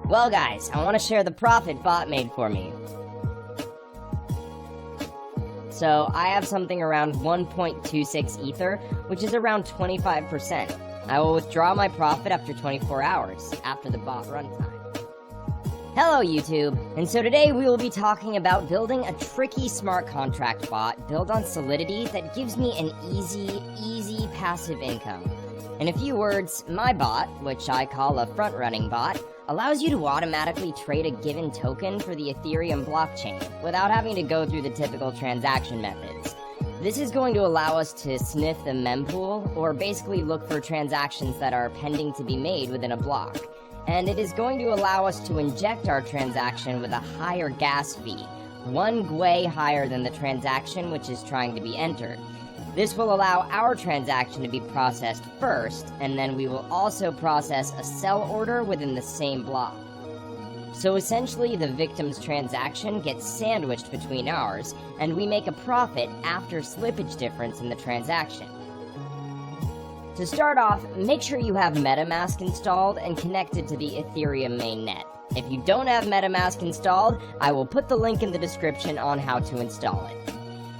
Well guys, I want to share the profit bot made for me. So I have something around 1.26 Ether, which is around 25%. I will withdraw my profit after 24 hours, after the bot runtime. Hello YouTube, and so today we will be talking about building a tricky smart contract bot built on Solidity that gives me an easy passive income. In a few words, my bot, which I call a front-running bot, allows you to automatically trade a given token for the Ethereum blockchain without having to go through the typical transaction methods. This is going to allow us to sniff the mempool, or basically look for transactions that are pending to be made within a block. And it is going to allow us to inject our transaction with a higher gas fee, 1 GWI higher than the transaction which is trying to be entered. This will allow our transaction to be processed first, and then we will also process a sell order within the same block. So essentially, the victim's transaction gets sandwiched between ours, and we make a profit after slippage difference in the transaction. To start off, make sure you have MetaMask installed and connected to the Ethereum mainnet. If you don't have MetaMask installed, I will put the link in the description on how to install it.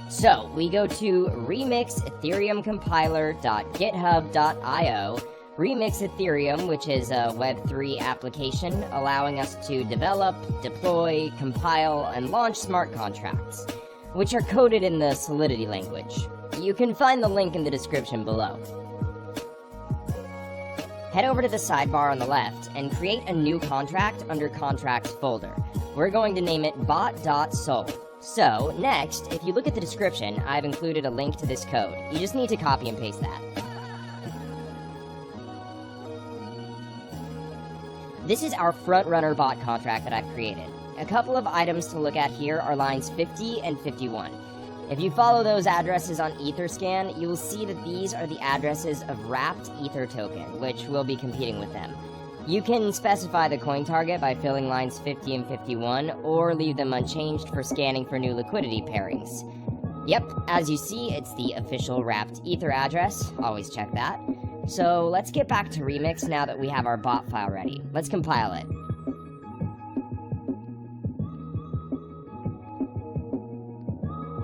So, we go to remix Ethereum Compiler.github.io, Remix Ethereum, which is a Web3 application allowing us to develop, deploy, compile, and launch smart contracts, which are coded in the Solidity language. You can find the link in the description below. Head over to the sidebar on the left and create a new contract under Contracts folder. We're going to name it bot.sol. So, next, if you look at the description, I've included a link to this code. You just need to copy and paste that. This is our front-runner bot contract that I've created. A couple of items to look at here are lines 50 and 51. If you follow those addresses on Etherscan, you will see that these are the addresses of wrapped Ether token, which will be competing with them. You can specify the coin target by filling lines 50 and 51, or leave them unchanged for scanning for new liquidity pairings. Yep, as you see, it's the official wrapped Ether address. Always check that. So let's get back to Remix now that we have our bot file ready. Let's compile it.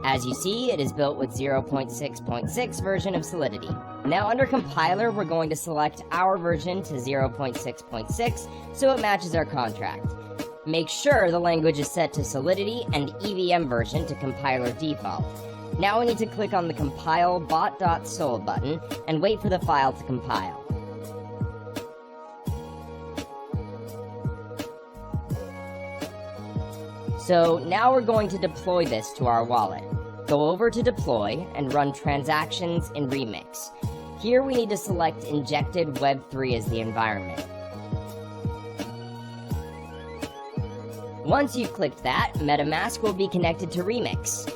As you see, it is built with 0.6.6 version of Solidity. Now under Compiler, we're going to select our version to 0.6.6 so it matches our contract. Make sure the language is set to Solidity and EVM version to Compiler default. Now we need to click on the Compile bot.sol button and wait for the file to compile. So now we're going to deploy this to our wallet. Go over to Deploy and run Transactions in Remix. Here we need to select Injected Web3 as the environment. Once you've clicked that, MetaMask will be connected to Remix.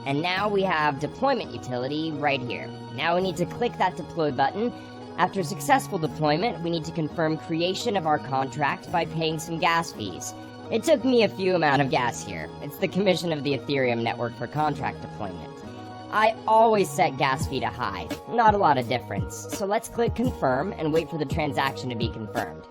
And now we have deployment utility right here. Now we need to click that deploy button. After successful deployment, we need to confirm creation of our contract by paying some gas fees. It took me a few amount of gas here. It's the commission of the Ethereum network for contract deployment. I always set gas fee to high, not a lot of difference. So let's click confirm and wait for the transaction to be confirmed.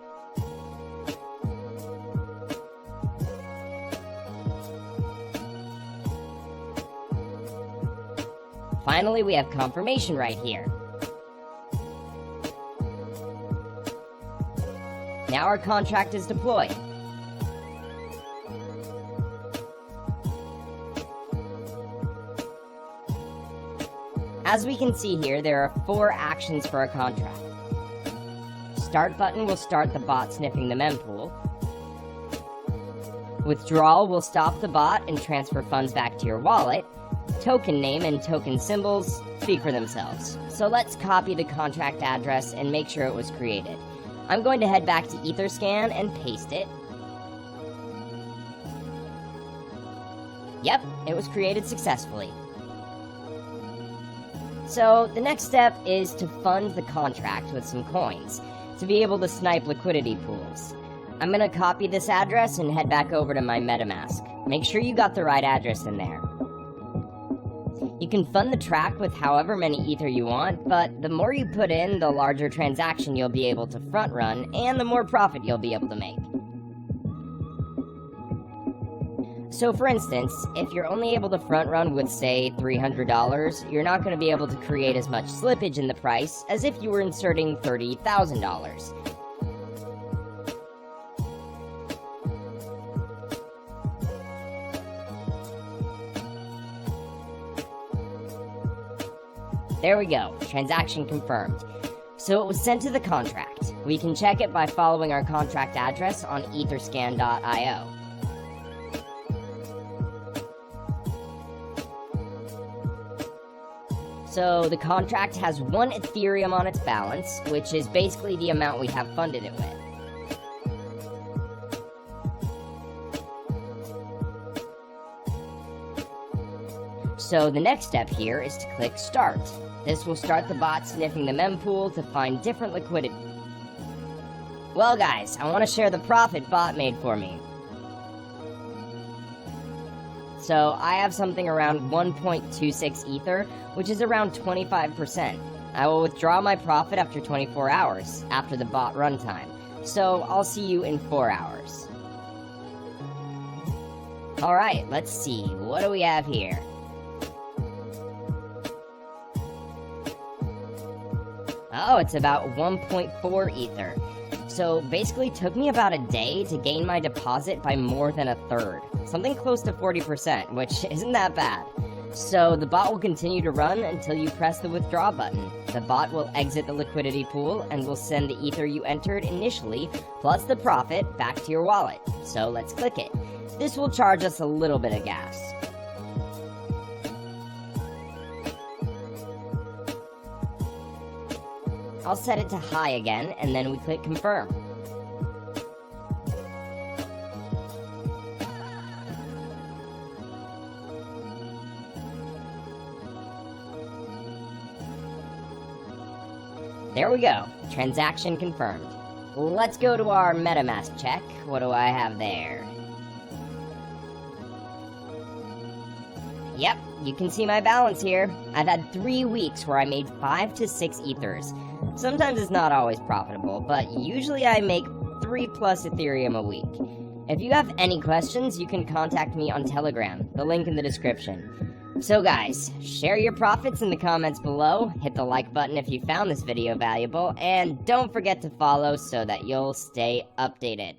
Finally, we have confirmation right here. Now our contract is deployed. As we can see here, there are 4 actions for a contract. Start button will start the bot sniffing the mempool. Withdrawal will stop the bot and transfer funds back to your wallet. Token name and token symbols speak for themselves. So let's copy the contract address and make sure it was created. I'm going to head back to Etherscan and paste it. Yep, it was created successfully. So the next step is to fund the contract with some coins to be able to snipe liquidity pools. I'm gonna copy this address and head back over to my MetaMask. Make sure you got the right address in there. You can fund the track with however many Ether you want, but the more you put in, the larger transaction you'll be able to front run, and the more profit you'll be able to make. So for instance, if you're only able to front run with, say, $300, you're not going to be able to create as much slippage in the price as if you were inserting $30,000. There we go, transaction confirmed. So it was sent to the contract. We can check it by following our contract address on etherscan.io. So the contract has 1 Ethereum on its balance, which is basically the amount we have funded it with. So the next step here is to click Start. This will start the bot sniffing the mempool to find different liquidity. Well guys, I want to share the profit bot made for me. So I have something around 1.26 Ether, which is around 25%. I will withdraw my profit after 24 hours, after the bot runtime. So I'll see you in 4 hours. Alright, let's see, what do we have here? Oh, it's about 1.4 Ether. So basically took me about a day to gain my deposit by more than a third. Something close to 40%, which isn't that bad. So the bot will continue to run until you press the withdraw button. The bot will exit the liquidity pool and will send the Ether you entered initially, plus the profit, back to your wallet. So let's click it. This will charge us a little bit of gas. I'll set it to high again, and then we click confirm. There we go, transaction confirmed. Let's go to our MetaMask check. What do I have there? Yep, you can see my balance here. I've had 3 weeks where I made 5 to 6 Ethers. Sometimes it's not always profitable, but usually I make 3+ Ethereum a week. If you have any questions, you can contact me on Telegram, the link in the description. So guys, share your profits in the comments below, hit the like button if you found this video valuable, and don't forget to follow so that you'll stay updated.